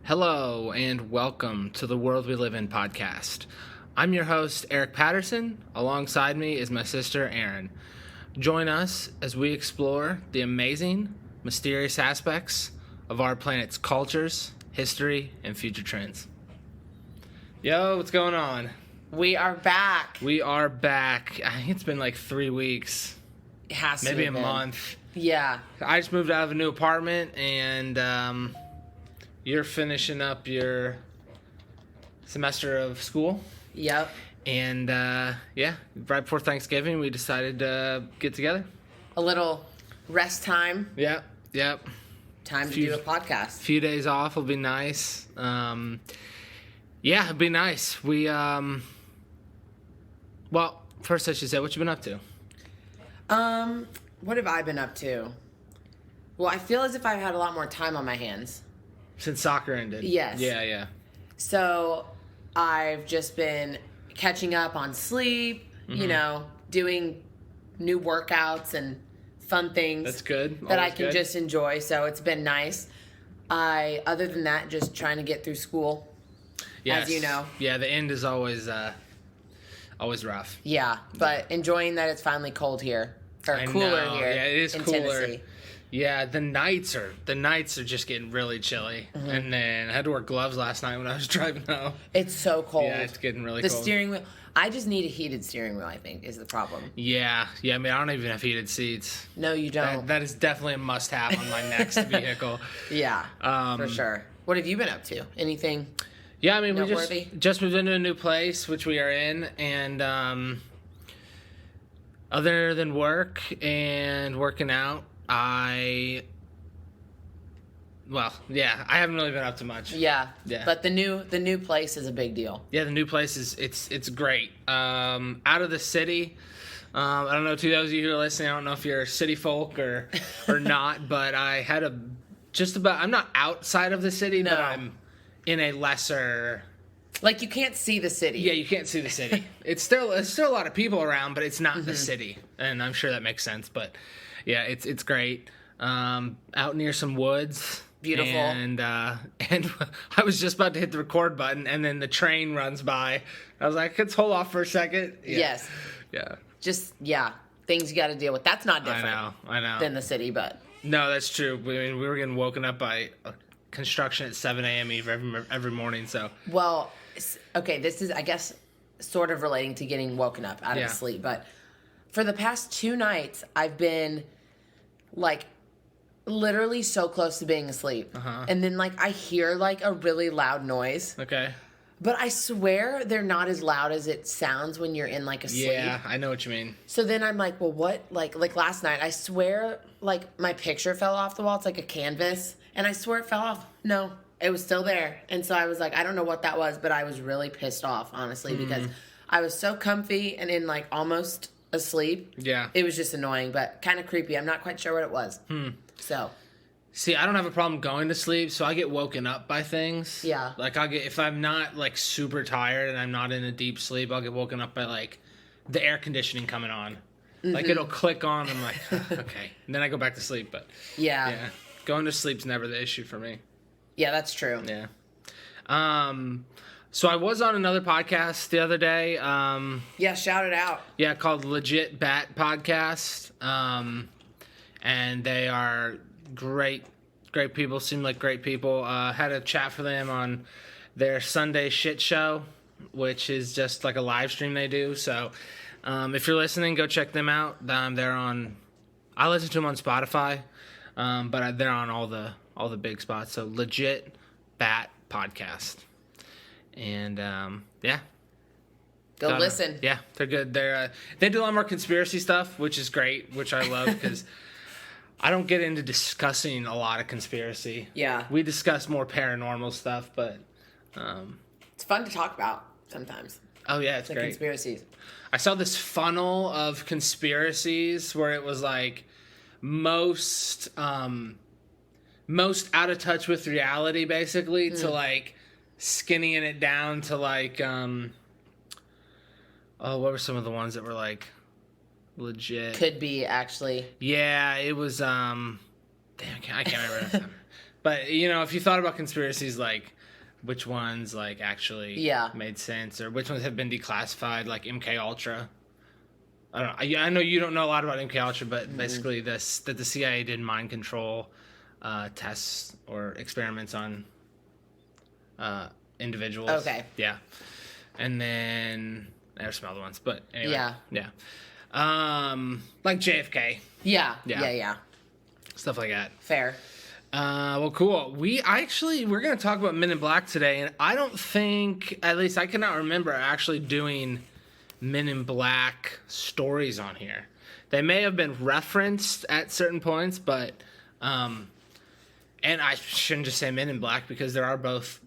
Hello and welcome to the World We Live In podcast. I'm your host, Eric Patterson. Alongside me is my sister, Erin. Join us as we explore the amazing, mysterious aspects of our planet's cultures, history, and future trends. Yo, what's going on? We are back. We are back. I think it's been like 3 weeks. It has to Maybe have a been. month. Yeah. I just moved out of a new apartment and you're finishing up your semester of school. Yep. And right before Thanksgiving, we decided to get together. A little rest time. Yep. Time to do a podcast. Few days off will be nice. It'd be nice. Well, first I should say, what you been up to? What have I been up to? Well, I feel as if I've had a lot more time on my hands. Since soccer ended. Yes. Yeah. So I've just been catching up on sleep, doing new workouts and fun things. That's good. That I Always can good. just enjoy. So it's been nice. Other than that, just trying to get through school. Yes. As you know. Yeah, the end is always rough. Yeah, but enjoying that it's finally cold here. Or I cooler know. here. Yeah, it is in cooler. Tennessee. Yeah, the nights are just getting really chilly. Mm-hmm. And then I had to wear gloves last night when I was driving home. It's so cold. Yeah, it's getting really the cold. steering wheel. I just need a heated steering wheel, I think, is the problem. Yeah. I mean, I don't even have heated seats. No, you don't. That is definitely a must-have on my next vehicle. Yeah, for sure. What have you been up to? Anything? Yeah, I mean, we Noteworthy? just moved into a new place, which we are in, and other than work and working out, I haven't really been up to much. Yeah. Yeah. But the new place is a big deal. Yeah, the new place it's great. Out of the city. I don't know, to those of you who are listening, I don't know if you're city folk or not, but I had I'm not outside of the city, but No. I'm in a lesser. Like, you can't see the city. Yeah, you can't see the city. It's still a lot of people around, but it's not the city, and I'm sure that makes sense. But yeah, it's great. Out near some woods. Beautiful. And I was just about to hit the record button, and then the train runs by. I was like, let's hold off for a second. Yeah. Yes. Yeah. Just, things you got to deal with. That's not different I know. than the city, but... No, that's true. I mean, we were getting woken up by construction at 7 a.m. every morning, so. Well, okay, this is, I guess, sort of relating to getting woken up out Yeah. of sleep, but for the past 2 nights, I've been, like, literally so close to being asleep. Uh-huh. And then, like, I hear, like, a really loud noise. Okay. But I swear they're not as loud as it sounds when you're in, like, a sleep. Yeah, I know what you mean. So then I'm like, well, what? Like last night, I swear, like, my picture fell off the wall. It's like a canvas. And I swear it fell off. No, it was still there. And so I was like, I don't know what that was, but I was really pissed off, honestly, because I was so comfy and in, like, almost asleep. Yeah. It was just annoying, but kind of creepy. I'm not quite sure what it was. So. See, I don't have a problem going to sleep, so I get woken up by things. Yeah. Like, if I'm not, like, super tired and I'm not in a deep sleep, I'll get woken up by, like, the air conditioning coming on. Like, it'll click on, I'm like, okay. And then I go back to sleep, but, Yeah. going to sleep's never the issue for me. Yeah, that's true. Yeah. So I was on another podcast the other day. Yeah, shout it out. Yeah, called Legit Bat Podcast. And they are great people, seem like great people. Had a chat for them on their Sunday shit show, which is just like a live stream they do. So if you're listening, go check them out. I listen to them on Spotify, but they're on all the big spots. So Legit Bat Podcast. And Go listen. Yeah, they're good. They do a lot more conspiracy stuff, which is great, which I love because I don't get into discussing a lot of conspiracy. Yeah. We discuss more paranormal stuff, but It's fun to talk about sometimes. oh yeah, it's The great. conspiracies. I saw this funnel of conspiracies where it was like most out of touch with reality, basically, to like skinnying it down to like what were some of the ones that were like legit? Could be, actually. Yeah, it was damn, I can't remember. But, you know, if you thought about conspiracies, like, which ones, like, actually made sense, or which ones have been declassified, like MK Ultra. I don't know. I know you don't know a lot about MK Ultra, but basically that the CIA did mind control tests or experiments on individuals. Okay. Yeah. And then there's some other ones, but anyway. Yeah. Like JFK. Yeah. Stuff like that. Fair. Well, cool. We're going to talk about Men in Black today, and I don't think, at least I cannot remember actually doing Men in Black stories on here. They may have been referenced at certain points, but, and I shouldn't just say Men in Black because there are both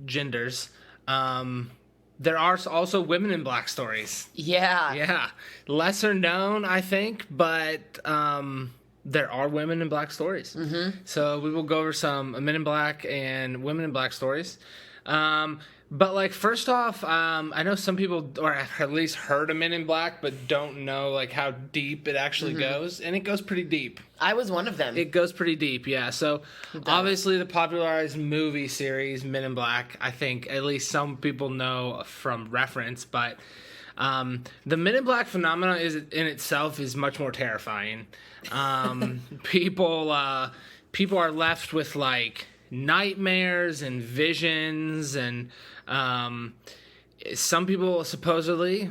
genders. There are also Women in Black stories. Yeah. Lesser known, I think, but, there are Women in Black stories. So we will go over some Men in Black and Women in Black stories. But, like, first off, I know some people, or have at least heard of Men in Black, but don't know, like, how deep it actually goes. And it goes pretty deep. I was one of them. It goes pretty deep, yeah. So, obviously, the popularized movie series, Men in Black, I think at least some people know from reference, but the Men in Black phenomenon in itself is much more terrifying. People are left with, like, nightmares and visions, and some people supposedly,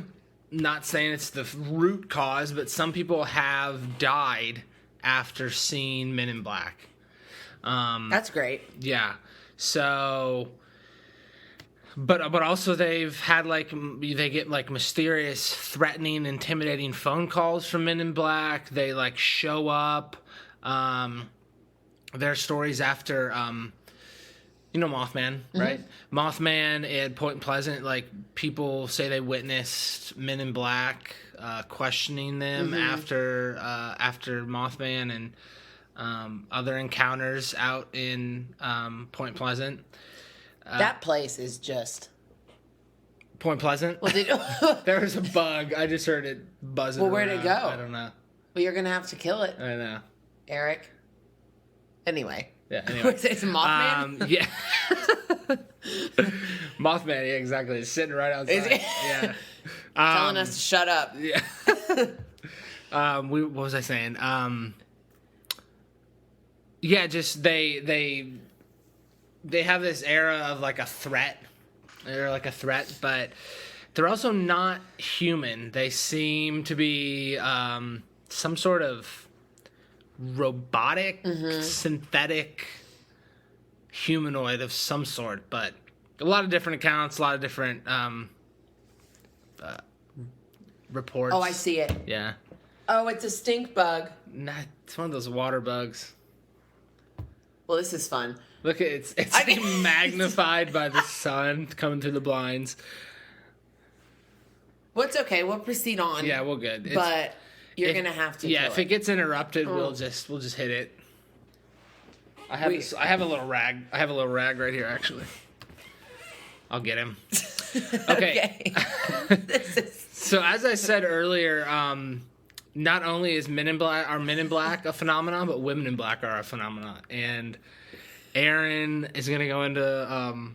not saying it's the root cause, but some people have died after seeing Men in Black. That's great. Yeah. So, but also they've had, like, they get, like, mysterious, threatening, intimidating phone calls from Men in Black. They, like, show up. Their stories after, you know Mothman, right? Mothman at Point Pleasant, like, people say they witnessed Men in Black questioning them after Mothman, and other encounters out in Point Pleasant. That place is just... Point Pleasant? Well, there was a bug. I just heard it buzzing Well, where'd it go? I don't know. Well, you're going to have to kill it. I know. Eric. Anyway. Yeah, anyway. It's Mothman? Yeah. Mothman, yeah, exactly. It's sitting right outside. Yeah. Telling us to shut up. Yeah. What was I saying? Yeah, just they have this era of, like, a threat. They're like a threat, but they're also not human. They seem to be some sort of robotic, synthetic humanoid of some sort, but a lot of different accounts, a lot of different reports. Oh, I see it. Yeah. Oh, it's a stink bug. Nah, it's one of those water bugs. Well, this is fun. Look at it's magnified by the sun coming through the blinds. Well, it's okay. We'll proceed on. Yeah, we're good. But you're gonna have to. Yeah, kill if it gets interrupted, we'll just hit it. I have a little rag. I have a little rag right here, actually. I'll get him. Okay. So as I said earlier, not only is Men in Black a phenomenon, but Women in Black are a phenomenon. And Erin is gonna go into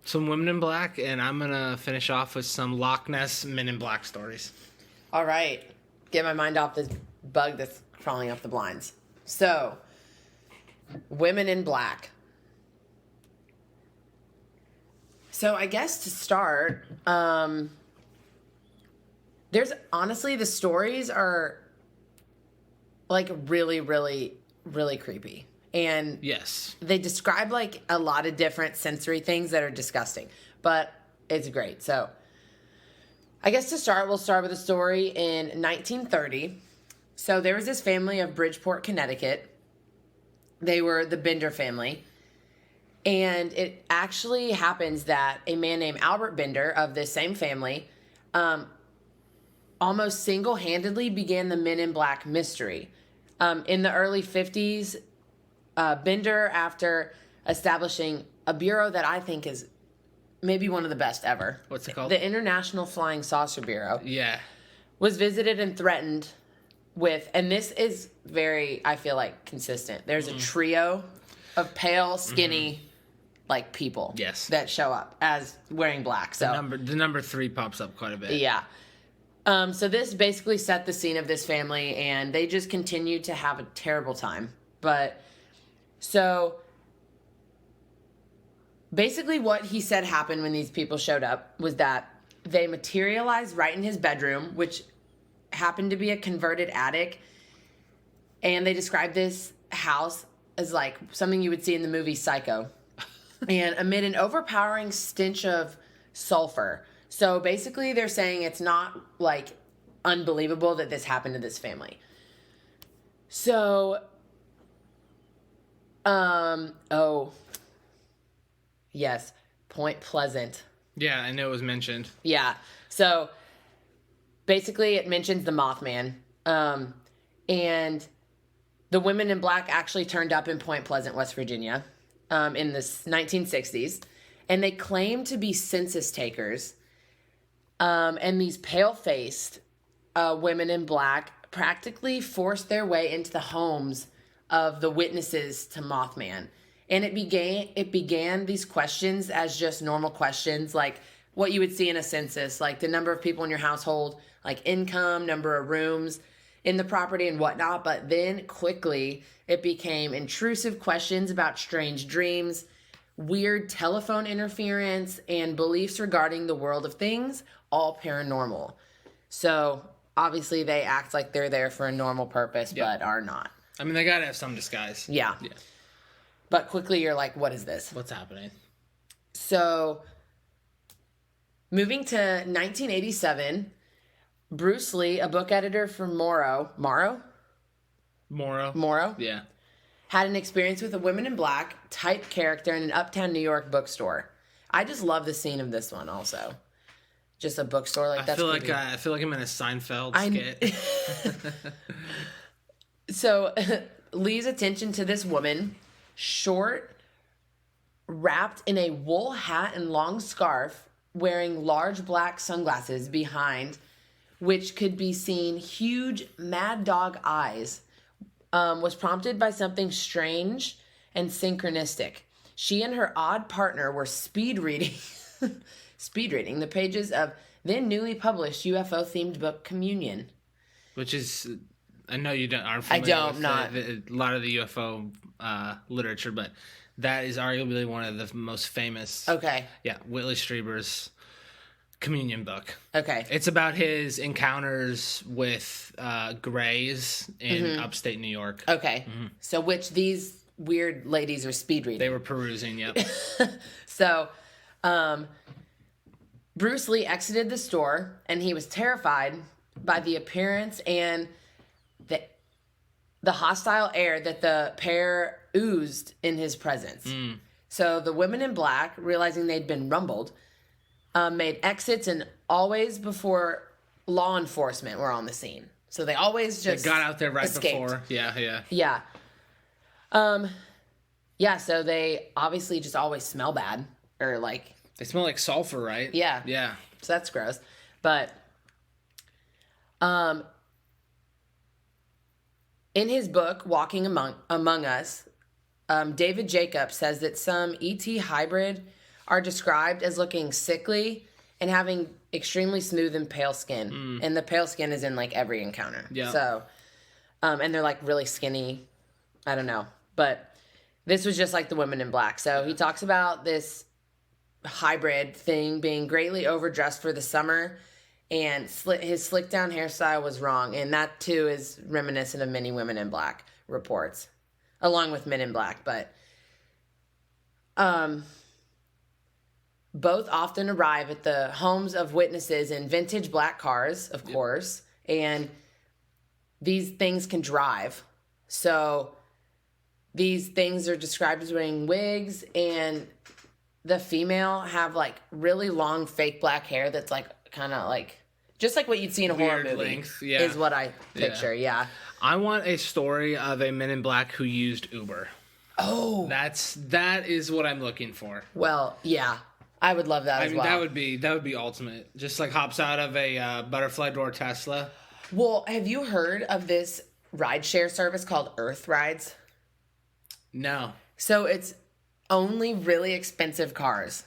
some Women in Black, and I'm gonna finish off with some Loch Ness Men in Black stories. All right. Get my mind off this bug that's crawling up the blinds. So, Women in Black. So I guess to start, there's honestly, the stories are, like, really, really, really creepy. And yes, they describe, like, a lot of different sensory things that are disgusting. But it's great. So I guess to start, we'll start with a story in 1930. So there was this family of Bridgeport, Connecticut. They were the Bender family. And it actually happens that a man named Albert Bender of this same family almost single-handedly began the Men in Black mystery. In the early 50s, Bender, after establishing a bureau that I think is maybe one of the best ever. What's it called? The International Flying Saucer Bureau. Yeah. Was visited and threatened with, and this is very, I feel like, consistent. There's a trio of pale, skinny, like people. Yes. That show up as wearing black. So The number 3 pops up quite a bit. yeah. So this basically set the scene of this family, and they just continued to have a terrible time. But so basically what he said happened when these people showed up was that they materialized right in his bedroom, which happened to be a converted attic. And they described this house as like something you would see in the movie Psycho. And amid an overpowering stench of sulfur. So basically they're saying it's not like unbelievable that this happened to this family. So, yes, Point Pleasant. Yeah, I know it was mentioned. Yeah. So basically it mentions the Mothman. And the women in black actually turned up in Point Pleasant, West Virginia, in the 1960s. And they claimed to be census takers. And these pale-faced women in black practically forced their way into the homes of the witnesses to Mothman. And it began these questions as just normal questions, like what you would see in a census, like the number of people in your household, like income, number of rooms in the property and whatnot. But then quickly it became intrusive questions about strange dreams, weird telephone interference, and beliefs regarding the world of things, all paranormal. So obviously they act like they're there for a normal purpose, but are not. I mean, they gotta have some disguise. Yeah. But quickly you're like, what is this? What's happening? So moving to 1987, Bruce Lee, a book editor for Morrow, Yeah. had an experience with a woman in black type character in an uptown New York bookstore. I just love the scene of this one also. Just a bookstore like that. I feel like I'm in a Seinfeld skit. So Lee's attention to this woman, short, wrapped in a wool hat and long scarf, wearing large black sunglasses behind, which could be seen huge mad dog eyes, was prompted by something strange and synchronistic. She and her odd partner were speed reading the pages of then newly published UFO-themed book Communion. Which is, I know you aren't familiar with a lot of the UFO literature, but that is arguably one of the most famous. Okay. Yeah, Whitley Strieber's Communion book. Okay. It's about his encounters with Greys in upstate New York. Okay. So which these weird ladies are speed reading. They were perusing, yep. So, Bruce Lee exited the store, and he was terrified by the appearance and the hostile air that the pair oozed in his presence. So the women in black, realizing they'd been rumbled, made exits, and always before law enforcement were on the scene. So they always just got out there right escaped. before. Yeah. Yeah. So they obviously just always smell bad, or like... They smell like sulfur, right? Yeah. Yeah. So that's gross. But in his book, Walking Among Us, David Jacobs says that some ET hybrid are described as looking sickly and having extremely smooth and pale skin. And the pale skin is in like every encounter. Yeah. So, and they're like really skinny. I don't know. But this was just like the women in black. So he talks about this hybrid thing being greatly overdressed for the summer, and his slick down hairstyle was wrong. And that too is reminiscent of many women in black reports, along with men in black. But both often arrive at the homes of witnesses in vintage black cars, of course, and these things can drive. So these things are described as wearing wigs, and the female have like really long fake black hair that's like kind of like just like what you'd see in a horror movie. Length, is what I picture. Yeah. I want a story of a Men in Black who used Uber. Oh, that is what I'm looking for. Well, yeah, I would love that as well. That would be ultimate. Just like hops out of a butterfly door Tesla. Well, have you heard of this rideshare service called Earth Rides? No. So it's only really expensive cars.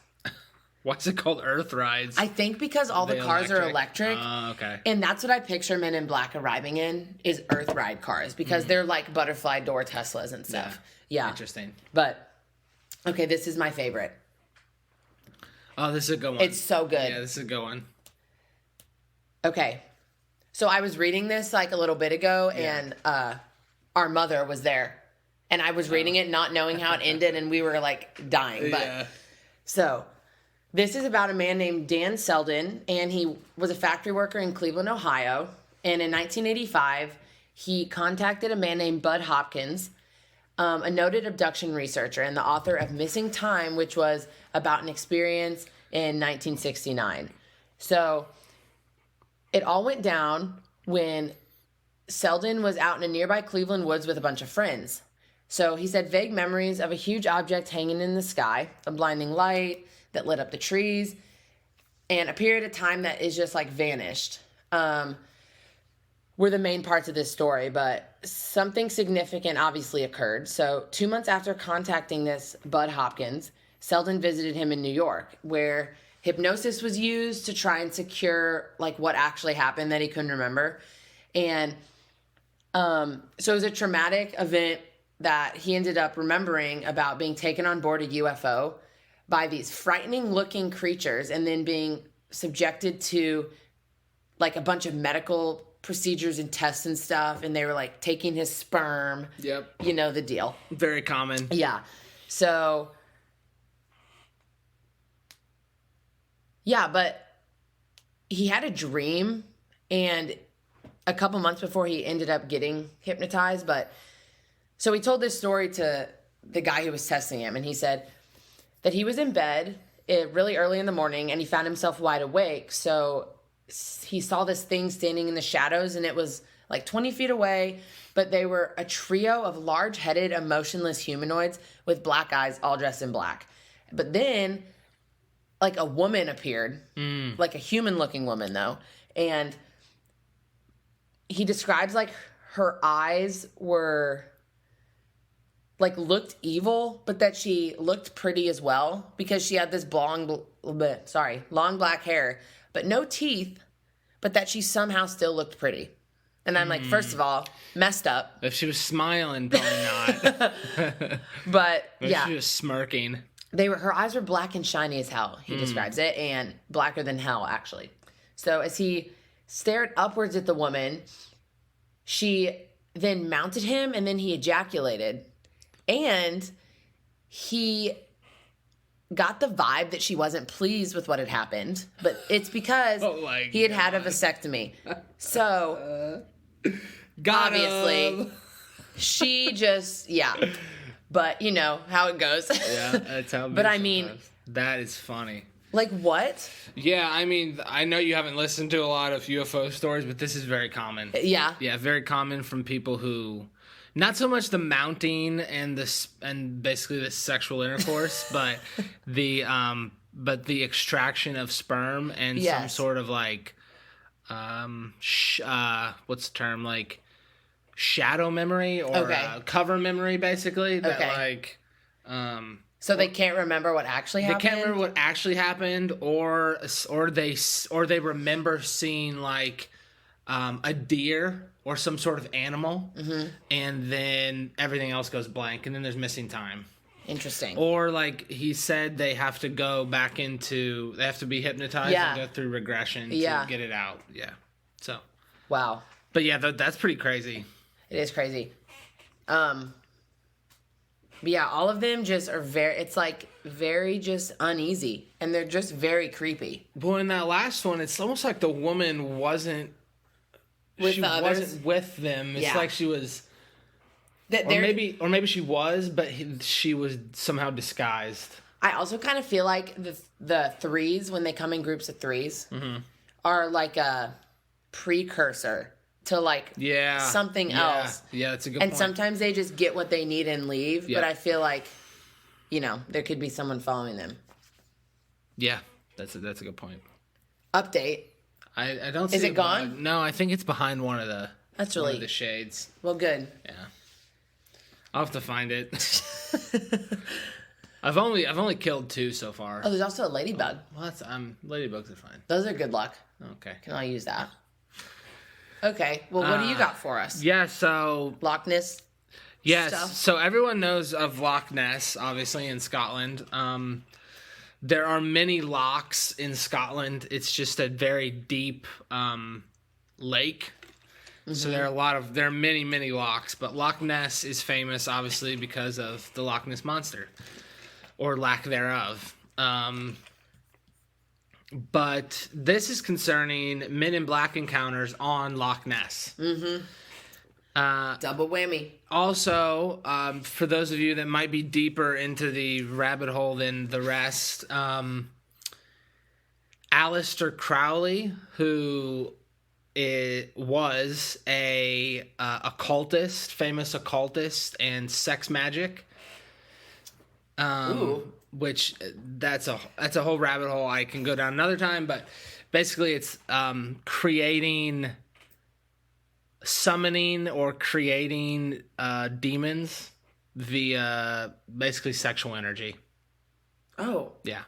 What's it called? Earth rides. I think because all the cars are electric. Oh, okay. And that's what I picture Men in Black arriving in is Earth ride cars because they're like butterfly door Teslas and stuff. Yeah. Interesting. But, okay, this is my favorite. Oh, this is a good one. It's so good. Yeah, this is a good one. Okay. So I was reading this like a little bit ago and our mother was there. And I was reading it not knowing how it ended and we were like dying. But so this is about a man named Dan Selden, and he was a factory worker in Cleveland, Ohio. And in 1985, he contacted a man named Bud Hopkins, a noted abduction researcher and the author of Missing Time, which was about an experience in 1969. So it all went down when Selden was out in a nearby Cleveland woods with a bunch of friends. So he said vague memories of a huge object hanging in the sky, a blinding light that lit up the trees, and a period of time that is just like vanished. Were the main parts of this story, but something significant obviously occurred. So 2 months after contacting this Bud Hopkins, Selden visited him in New York, where hypnosis was used to try and secure like what actually happened that he couldn't remember. And so it was a traumatic event that he ended up remembering about being taken on board a UFO by these frightening looking creatures and then being subjected to like a bunch of medical procedures and tests and stuff. And they were like taking his sperm. Yep. You know the deal. Very common. Yeah. So, yeah, but he had a dream and a couple months before he ended up getting hypnotized. But so he told this story to the guy who was testing him, and he said that he was in bed really early in the morning and he found himself wide awake. So he saw this thing standing in the shadows and it was like 20 feet away, but they were a trio of large-headed, emotionless humanoids with black eyes, all dressed in black. But then like a woman appeared, like a human-looking woman though, and he describes like her eyes were like looked evil, but that she looked pretty as well because she had this long black hair, but no teeth, but that she somehow still looked pretty. And I'm like, first of all, messed up. If she was smiling, probably not. But yeah, she was smirking. Her eyes were black and shiny as hell, he describes it, and blacker than hell, actually. So as he stared upwards at the woman, she then mounted him and then he ejaculated. And he got the vibe that she wasn't pleased with what had happened, but it's because he had had a vasectomy. So, obviously, she just, but you know how it goes. Yeah, that's how it But I sometimes. mean, that is funny. Like what? Yeah, I mean, I know you haven't listened to a lot of UFO stories, but this is very common. Yeah. Yeah, very common from people who, not so much the mounting and basically the sexual intercourse, but the extraction of sperm and some sort of like, what's the term, like shadow memory or cover memory, basically. That like, so they can't remember what actually happened. They can't remember what actually happened, or they remember seeing like a deer or some sort of animal, and then everything else goes blank, and then there's missing time. Interesting. Or like he said, they have to go back into, they have to be hypnotized and go through regression to get it out. Yeah. So. Wow. But yeah, that's pretty crazy. It is crazy. But yeah, all of them just are it's like very just uneasy, and they're just very creepy. Well, in that last one, it's almost like the woman wasn't wasn't with them. It's like she was, or maybe she was, but she was somehow disguised. I also kind of feel like the threes, when they come in groups of threes, are like a precursor to like something else. Yeah, that's a good point. And sometimes they just get what they need and leave, but I feel like, there could be someone following them. Yeah, that's a good point. Update. I don't see Is it gone? No, I think it's behind one of the the shades. shades. Well, good. Yeah. I'll have to find it. I've only killed 2 so far. Oh, there's also a ladybug. Well, that's ladybugs are fine. Those are good luck. Okay. Can I use that? Okay. Well, what do you got for us? Yeah. So Loch Ness. yes. Stuff. So everyone knows of Loch Ness, obviously in Scotland. There are many lochs in Scotland. It's just a very deep lake. So there are many lochs, but Loch Ness is famous obviously because of the Loch Ness monster, or lack thereof. But this is concerning Men in Black encounters on Loch Ness. Double whammy. Also, for those of you that might be deeper into the rabbit hole than the rest, Aleister Crowley, who was a occultist, famous occultist, and sex magic. Which that's a whole rabbit hole I can go down another time. But basically, it's summoning or creating demons via basically sexual energy. Oh. Yeah,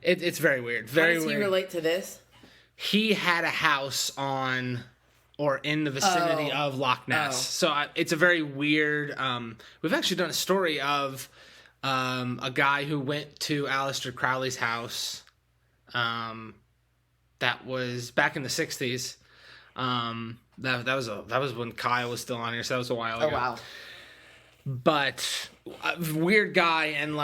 it's very weird. How does he relate to this? He had a house on or in the vicinity of Loch Ness. So it's a very weird... we've actually done a story of a guy who went to Aleister Crowley's house. That was back in the 60s. That was when Kyle was still on here, so that was a while ago. Oh, wow. But weird guy, and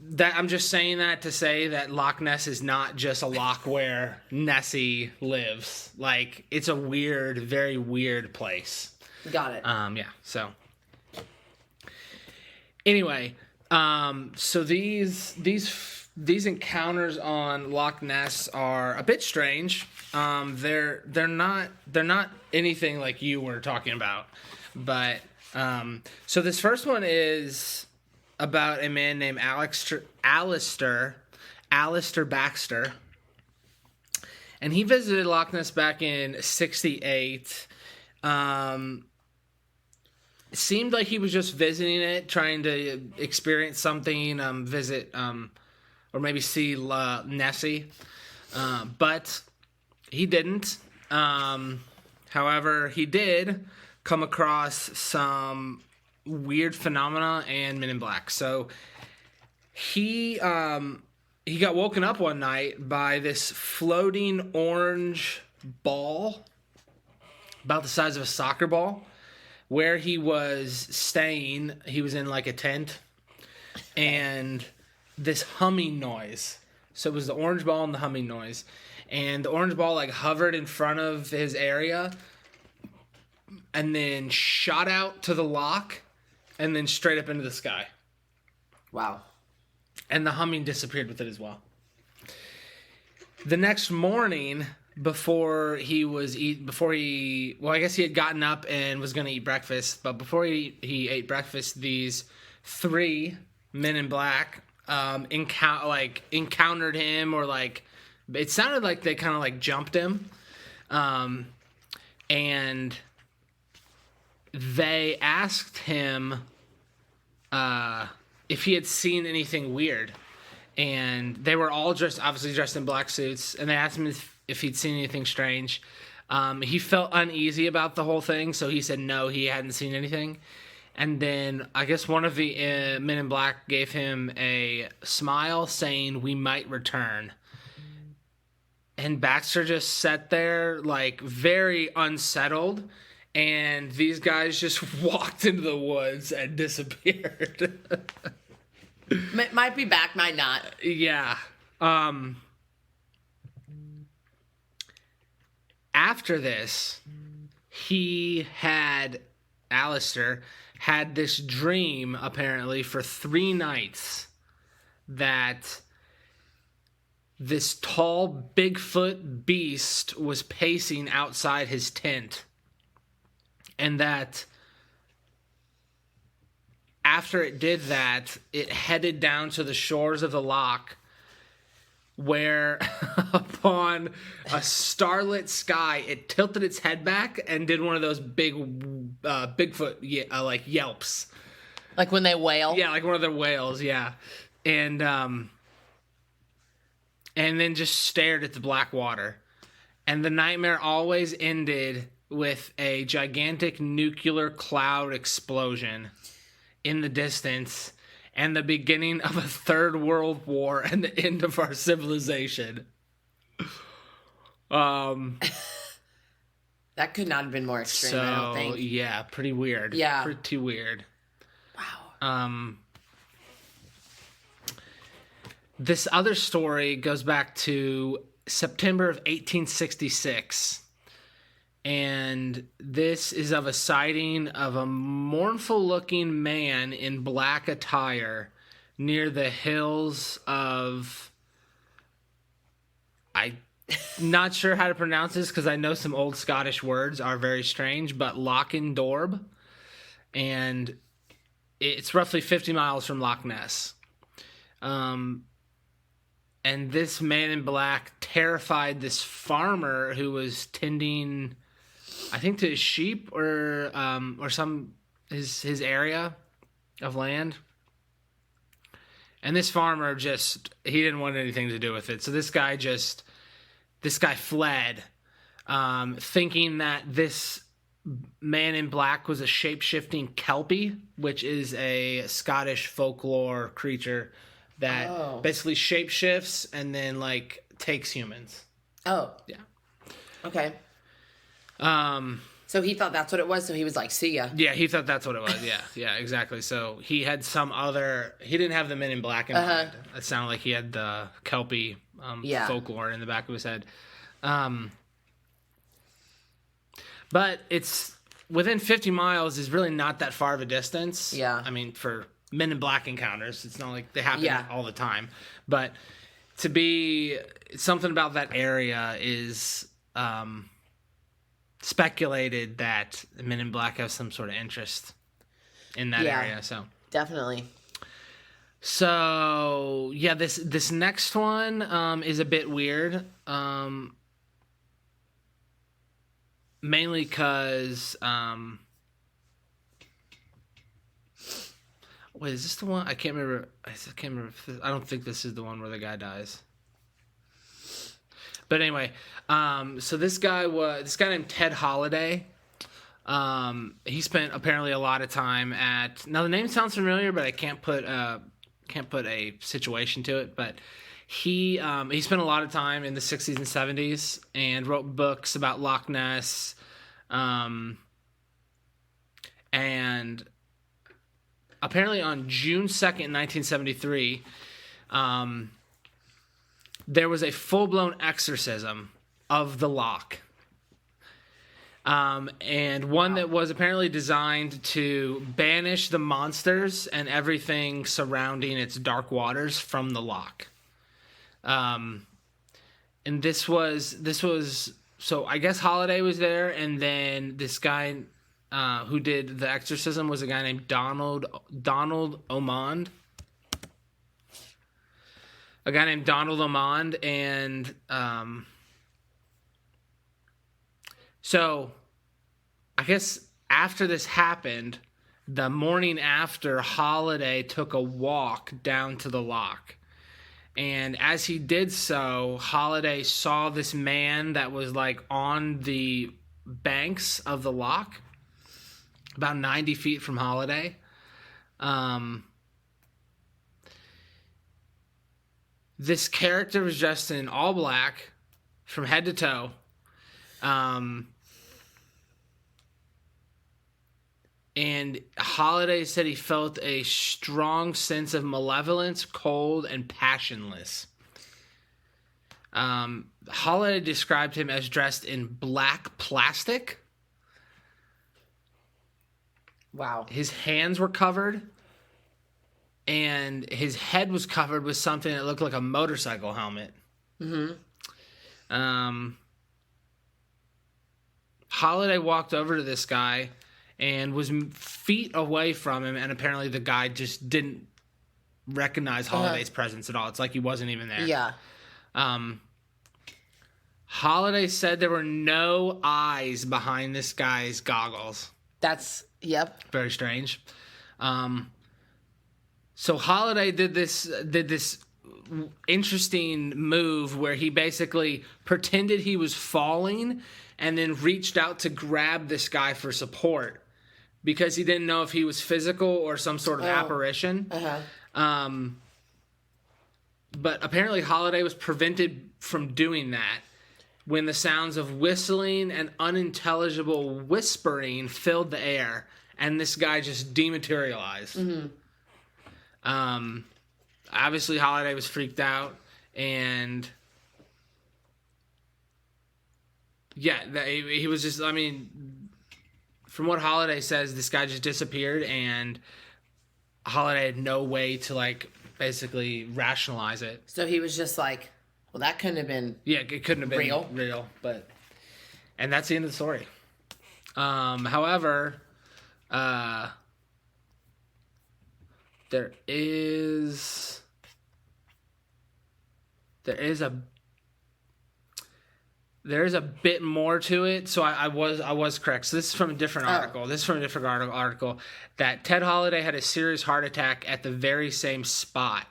that I'm just saying that to say that Loch Ness is not just a loch where Nessie lives. Like, it's a weird, very weird place. Got it. Yeah. So anyway, so these encounters on Loch Ness are a bit strange. They're not anything like you were talking about, but so this first one is about a man named Alistair Baxter, and he visited Loch Ness back in '68. It seemed like he was just visiting it, trying to experience something, visit, or maybe see Nessie, but he didn't. However, he did come across some weird phenomena and Men in Black. So he got woken up one night by this floating orange ball about the size of a soccer ball. Where he was staying, he was in like a tent, and this humming noise. So it was the orange ball and the humming noise. And the orange ball like hovered in front of his area and then shot out to the loch and then straight up into the sky. Wow. And the humming disappeared with it as well. The next morning, before he had gotten up and was going to eat breakfast, but before he ate breakfast, these 3 Men in Black encountered him, or like it sounded like they kind of like jumped him, and they asked him if he had seen anything weird, and they were all obviously dressed in black suits, and they asked him if he'd seen anything strange. He felt uneasy about the whole thing, so he said no, he hadn't seen anything. And then I guess one of the Men in Black gave him a smile saying, "We might return." And Baxter just sat there like very unsettled, and these guys just walked into the woods and disappeared. Might be back, might not. Yeah. After this, Alistair had this dream, apparently, for 3 nights that this tall Bigfoot beast was pacing outside his tent. And that after it did that, it headed down to the shores of the loch where upon a starlit sky, it tilted its head back and did one of those big Bigfoot like yelps. Like when they wail? Yeah, like one of their whales, yeah. And then just stared at the black water. And the nightmare always ended with a gigantic nuclear cloud explosion in the distance and the beginning of a third world war and the end of our civilization. That could not have been more extreme, I don't think. Yeah, pretty weird. Yeah. Pretty weird. Wow. This other story goes back to September of 1866. And this is of a sighting of a mournful-looking man in black attire near the hills of... I'm not sure how to pronounce this because I know some old Scottish words are very strange, but Lochendorb. And it's roughly 50 miles from Loch Ness. And this man in black terrified this farmer who was tending... I think to his sheep or some his area of land. And this farmer he didn't want anything to do with it. So this guy fled, thinking that this man in black was a shape-shifting kelpie, which is a Scottish folklore creature that basically shape-shifts and then like takes humans. Oh. Yeah. Okay. So he thought that's what it was, so he was like, see ya. Yeah, he thought that's what it was. Yeah, exactly. So he had he didn't have the Men in Black in mind. It sounded like he had the Kelpie folklore in the back of his head. But it's within 50 miles is really not that far of a distance. Yeah. I mean, for Men in Black encounters, it's not like they happen all the time. But something about that area is... speculated that the Men in Black have some sort of interest in that area. So definitely. So yeah, this next one is a bit weird. Mainly because wait, is this the one? I can't remember. I don't think this is the one where the guy dies. But anyway, so this guy named Ted Holliday. He spent apparently a lot of time at. Now the name sounds familiar, but I can't put a situation to it. But he spent a lot of time in the 60s and 70s and wrote books about Loch Ness, and apparently on June 2nd, 1973. There was a full-blown exorcism of the loch. And one that was apparently designed to banish the monsters and everything surrounding its dark waters from the loch. And this was so I guess Holiday was there, and then this guy who did the exorcism was a guy named Donald Omond. A guy named Donald Omond, and so I guess after this happened, the morning after, Holiday took a walk down to the loch. And as he did so, Holiday saw this man that was like on the banks of the loch, about 90 feet from Holiday. This character was dressed in all black from head to toe. And Holiday said he felt a strong sense of malevolence, cold, and passionless. Holiday described him as dressed in black plastic. Wow. His hands were covered. And his head was covered with something that looked like a motorcycle helmet. Mm-hmm. Holiday walked over to this guy and was feet away from him, and apparently the guy just didn't recognize Holiday's presence at all. It's like he wasn't even there. Yeah. Holiday said there were no eyes behind this guy's goggles. Yep. Very strange. So Holiday did this interesting move where he basically pretended he was falling and then reached out to grab this guy for support because he didn't know if he was physical or some sort of apparition. But apparently Holiday was prevented from doing that when the sounds of whistling and unintelligible whispering filled the air, and this guy just dematerialized. Obviously, Holiday was freaked out, and he was just, I mean, from what Holiday says, this guy just disappeared, and Holiday had no way to, like, basically rationalize it. So he was just like, well, that couldn't have been it couldn't have been real, and that's the end of the story. However, there is a bit more to it. So I was correct. So this is from a different article. This is from a different article that Ted Holiday had a serious heart attack at the very same spot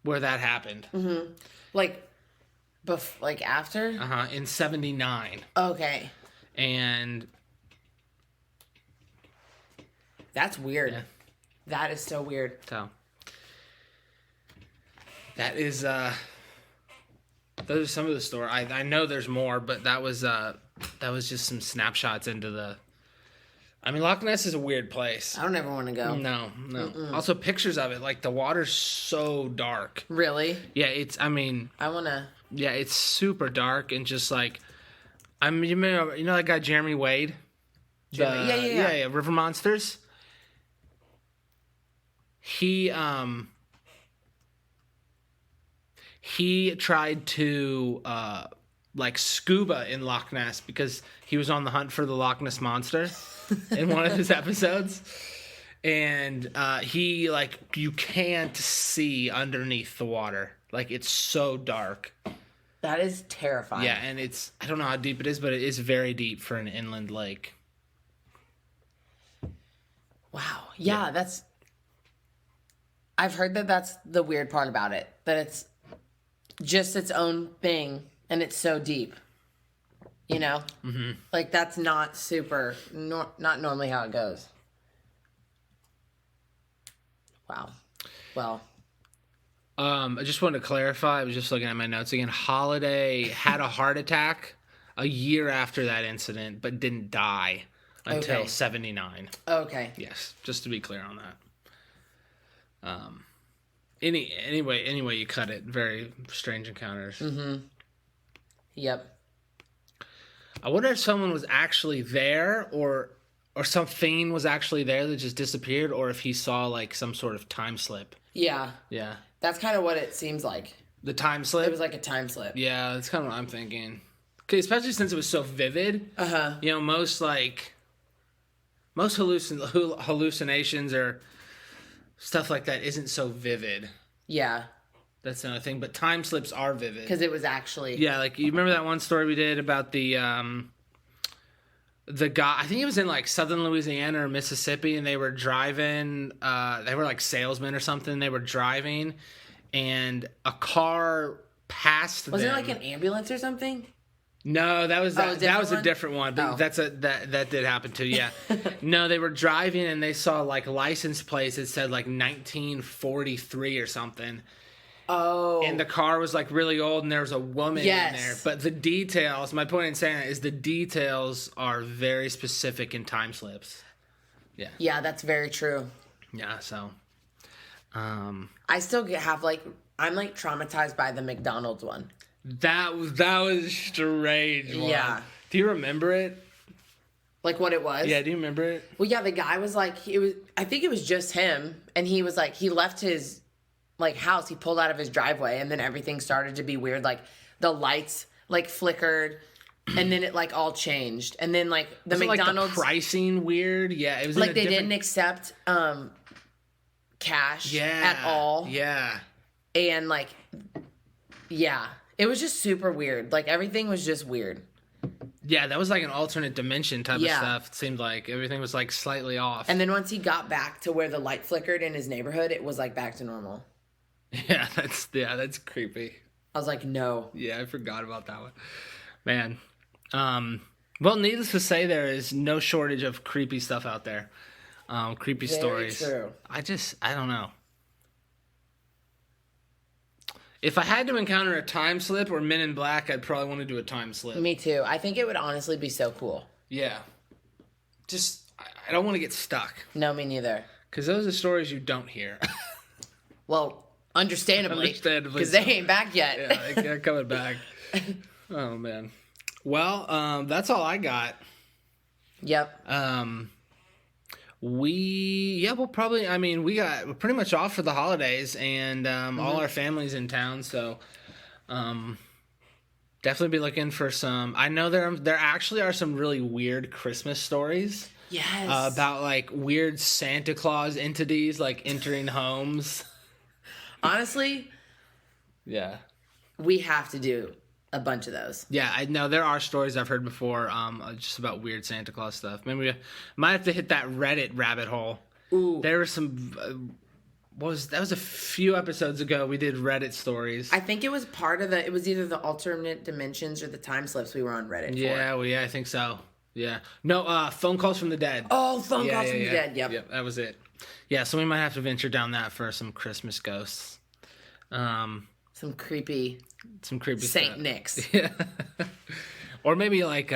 where that happened. like after? In 79. Okay. And that's weird. Yeah. That is so weird. So that is those are some of the story. I know there's more, but that was just some snapshots into the. I mean, Loch Ness is a weird place. I don't ever want to go. No. Also, pictures of it, like the water's so dark. Really? Yeah, it's. I mean, I wanna. Yeah, it's super dark and just like, you know that guy Jeremy Wade. Yeah. River Monsters. He tried to like scuba in Loch Ness because he was on the hunt for the Loch Ness monster in one of his episodes, and he you can't see underneath the water, like it's so dark. That is terrifying. Yeah, and I don't know how deep it is, but it is very deep for an inland lake. Wow. Yeah. I've heard that's the weird part about it, that it's just its own thing and it's so deep, you know? Like that's not not normally how it goes. Wow. Well, I just wanted to clarify, I was just looking at my notes again. Holiday had a heart attack a year after that incident, but didn't die until 79. Okay. Yes, just to be clear on that. Anyway you cut it, very strange encounters. Yep. I wonder if someone was actually there or something was actually there that just disappeared, or if he saw like some sort of time slip. Yeah. Yeah. That's kind of what it seems like. The time slip? It was like a time slip. Yeah, that's kind of what I'm thinking. Okay, especially since it was so vivid. You know, most hallucinations or stuff like that isn't so vivid. Yeah. That's another thing. But time slips are vivid. Because it was actually... Yeah, like, you remember that one story we did about the guy... I think he was in, like, southern Louisiana or Mississippi, and they were driving... they were, like, salesmen or something. They were driving, and a car passed them. Was it, like, an ambulance or something? No, that was a different one. But Oh. that did happen too. Yeah. No, they were driving and they saw like license plates that said like 1943 or something. Oh. And the car was like really old and there was a woman in there. But the details, my point in saying that is the details are very specific in time slips. Yeah. Yeah, that's very true. Yeah. So. I still have I'm like traumatized by the McDonald's one. That was strange. One. Yeah. Do you remember it? Like what it was? Yeah, do you remember it? Well, yeah, the guy was like, I think it was just him, and he was like, he left his like house, he pulled out of his driveway, and then everything started to be weird. Like the lights like flickered, and then it like all changed, and then like the Wasn't McDonald's like the pricing weird. Yeah, it was like they didn't accept cash at all. Yeah. And like, yeah, it was just super weird. Like everything was just weird. Yeah, that was like an alternate dimension type of Yeah. stuff. It seemed like everything was like slightly off. And then once he got back to where the light flickered in his neighborhood, it was like back to normal. Yeah, that's creepy. I was like, no. Yeah, I forgot about that one. Man. Well, needless to say, there is no shortage of creepy stuff out there. Creepy Very stories. true. I don't know. If I had to encounter a time slip or Men in Black, I'd probably want to do a time slip. Me too. I think it would honestly be so cool. Yeah. I don't want to get stuck. No, me neither. Because those are stories you don't hear. Well, understandably. Because they ain't back yet. Yeah, they're coming back. Oh, man. Well, that's all I got. Yep. We're pretty much off for the holidays, and all our family's in town, so definitely be looking for some. I know there actually are some really weird Christmas stories. Yes. About like weird Santa Claus entities like entering homes. Honestly, Yeah. we have to do a bunch of those. Yeah, I know there are stories I've heard before, just about weird Santa Claus stuff. Maybe we might have to hit that Reddit rabbit hole. Ooh. There were some. That was a few episodes ago. We did Reddit stories. I think it was part of it was either the alternate dimensions or the time slips we were on Reddit for. I think so. Yeah. No, phone calls from the dead. Oh, phone calls from the dead. Yep. That was it. Yeah, so we might have to venture down that for some Christmas ghosts. Some creepy Saint Saint Nicks. Yeah. Or maybe like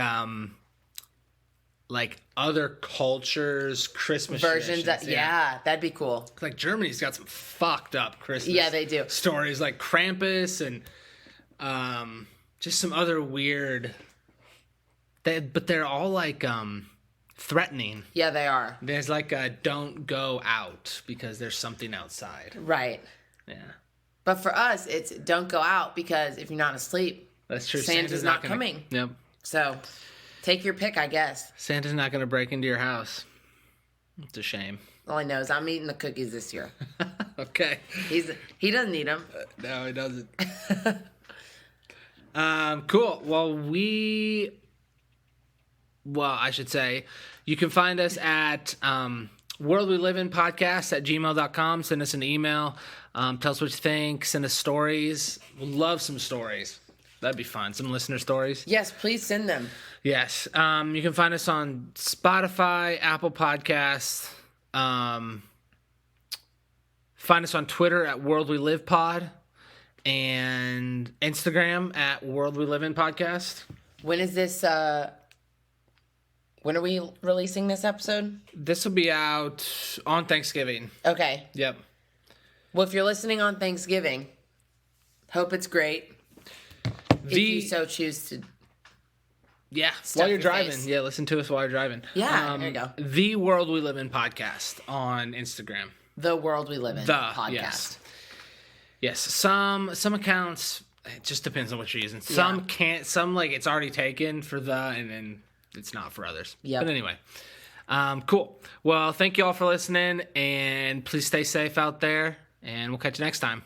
other cultures' Christmas Versions traditions. yeah, that'd be cool. Like Germany's got some fucked up Christmas. Yeah, they do. Stories like Krampus and just some other weird. But they're all like threatening. Yeah, they are. There's like a don't go out because there's something outside. Right. Yeah. But for us, it's don't go out because if you're not asleep, That's true. Santa's not coming. Yep. So take your pick, I guess. Santa's not going to break into your house. It's a shame. All I know is I'm eating the cookies this year. Okay. He doesn't eat them. No, he doesn't. Cool. Well, I should say, you can find us at World We Live In Podcast at gmail.com. Send us an email. Tell us what you think. Send us stories. We'll love some stories. That'd be fun. Some listener stories. Yes, please send them. Yes. You can find us on Spotify, Apple Podcasts. Find us on Twitter at World We Live Pod. And Instagram at World We Live In Podcast. When is this... When are we releasing this episode? This will be out on Thanksgiving. Okay. Yep. Well, if you're listening on Thanksgiving, hope it's great. If you so choose to. Yeah, stuff while you're your driving. face. Yeah, listen to us while you're driving. Yeah, there you go. The World We Live In Podcast on Instagram. The World We Live In podcast. Yes. Some accounts, it just depends on what you're using. Some can't, some like it's already taken for and then it's not for others. Yeah. But anyway, cool. Well, thank you all for listening, and please stay safe out there, and we'll catch you next time.